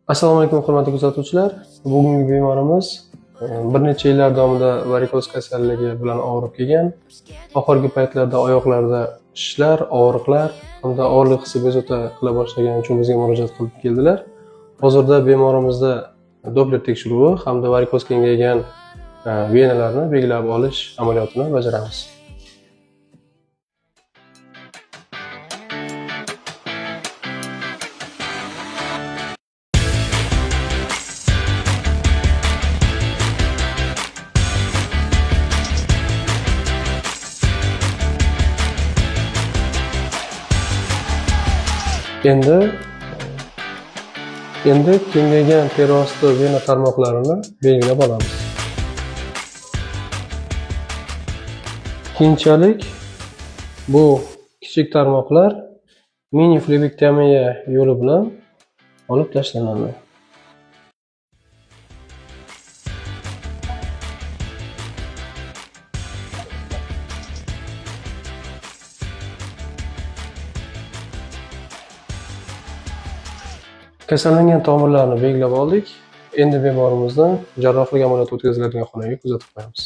Assalomu alaykum hurmatli kuzatuvchilar. Bugungi bemorimiz bir necha yillar davomida varikoz kasalligi bilan og'rib kelgan. Oxirgi paytlarda oyoqlarda shishlar, og'riqlar hamda og'irlik hissi bezovta qila boshlagani uchun bizga murojaat qilib keldilar. Hozirda bemorimizda Doppler tekshiruvi hamda varikoz kengaygan venalarni belgilab olish amaliyotini bajaramiz. Endi kengaygan teri osti vena tarmoqlarini belgilab olamiz. Keyinchalik bu kichik tarmoqlar mini flebektomiya yo'li bilan olib tashlanadi. Kasallangan tomirlarni belgilab oldik. Endi bemorimizni jarrohlik amaliyoti o'tkaziladigan xonaga kuzatib qo'yamiz.